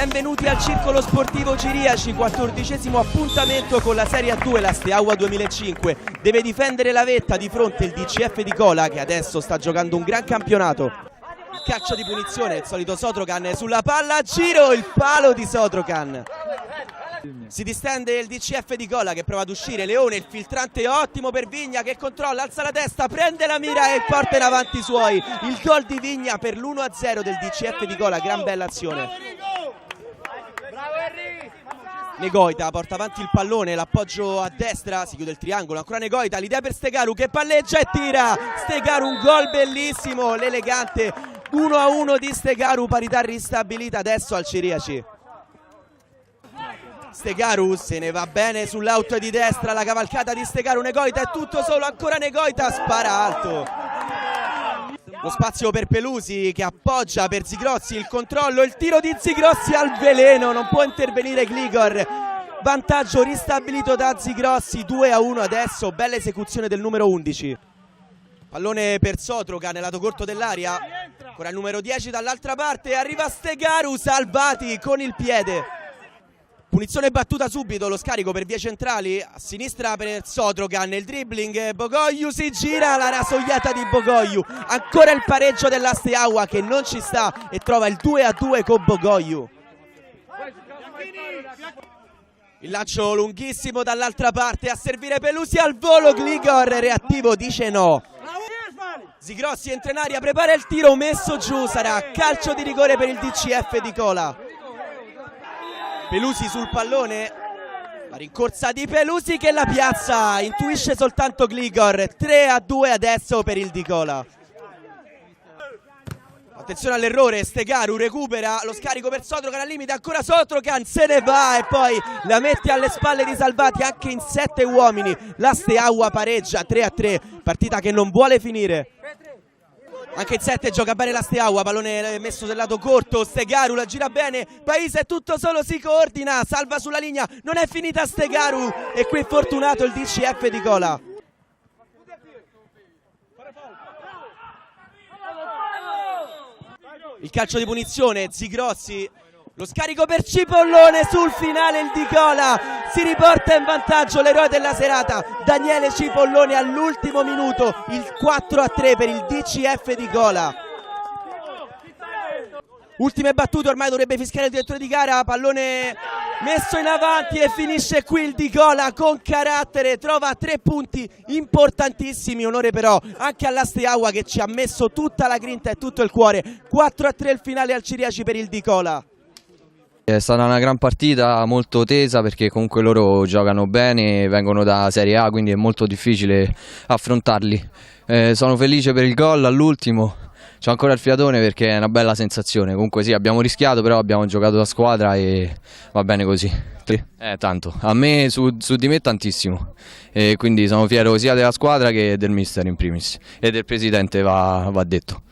Benvenuti al Circolo Sportivo Ciriaci, 14° appuntamento con la Serie A2, la Steaua 2005. Deve difendere la vetta di fronte il DCF di Cola, che adesso sta giocando un gran campionato. Il calcio di punizione, il solito Sotrokan sulla palla, a giro, il palo di Sotrokan. Si distende il DCF di Cola che prova ad uscire, Leone, il filtrante ottimo per Vigna che controlla, alza la testa, prende la mira e porta in avanti i suoi. Il gol di Vigna per l'1-0 del DCF di Cola, gran bella azione. Negoita porta avanti il pallone, l'appoggio a destra, si chiude il triangolo, ancora Negoita, l'idea per Stegaru che palleggia e tira. Stegaru, un gol bellissimo, l'elegante 1-1 di Stegaru, parità ristabilita adesso al Ciriaci. Stegaru se ne va bene sull'out di destra, la cavalcata di Stegaru, Negoita è tutto solo, ancora Negoita, spara alto. Lo spazio per Pelusi che appoggia per Zigrossi, il controllo, il tiro di Zigrossi al veleno, non può intervenire Gligor. Vantaggio ristabilito da Zigrossi, 2-1 adesso, bella esecuzione del numero 11. Pallone per Sotrokan, lato corto dell'aria, ancora il numero 10 dall'altra parte, arriva Stegaru, salvati con il piede. Punizione battuta subito, lo scarico per vie centrali, a sinistra per Sotrokan, il dribbling, Bogoiu si gira, la rasoiata di Bogoiu, ancora il pareggio della Steaua che non ci sta e trova il 2-2 con Bogoiu. Il lancio lunghissimo dall'altra parte, a servire Pelusi al volo, Gligor reattivo dice no. Zigrossi entra in aria, prepara il tiro, messo giù, sarà calcio di rigore per il DCF di Cola. Pelusi sul pallone, la rincorsa di Pelusi che la piazza, intuisce soltanto Gligor, 3-2 adesso per il di Cola. Attenzione all'errore, Stegaru recupera, lo scarico per Sotrokan al limite, ancora Sotrokan se ne va e poi la mette alle spalle di Salvati anche in 7 uomini. La Steaua pareggia 3-3, partita che non vuole finire. Anche in 7 gioca bene la Steaua, pallone messo del lato corto, Stegaru la gira bene, Paese è tutto solo, si coordina, salva sulla linea, non è finita Stegaru e qui è fortunato il DCF di Cola. Il calcio di punizione, Zigrossi, lo scarico per Cipollone sul finale, il di Cola si riporta in vantaggio, l'eroe della serata, Daniele Cipollone all'ultimo minuto, il 4-3 per il DCF di Cola. Ultime battute, ormai dovrebbe fischiare il direttore di gara, pallone messo in avanti e finisce qui il di Cola con carattere, trova 3 punti importantissimi, onore però anche alla Steaua che ci ha messo tutta la grinta e tutto il cuore. 4-3 il finale al Ciriaci per il di Cola. È stata una gran partita, molto tesa perché comunque loro giocano bene, vengono da Serie A, quindi è molto difficile affrontarli. Sono felice per il gol all'ultimo, c'ho ancora il fiatone perché è una bella sensazione. Comunque sì, abbiamo rischiato, però abbiamo giocato da squadra e va bene così. Tanto, a me su di me tantissimo, e quindi sono fiero sia della squadra che del mister in primis e del presidente, va detto.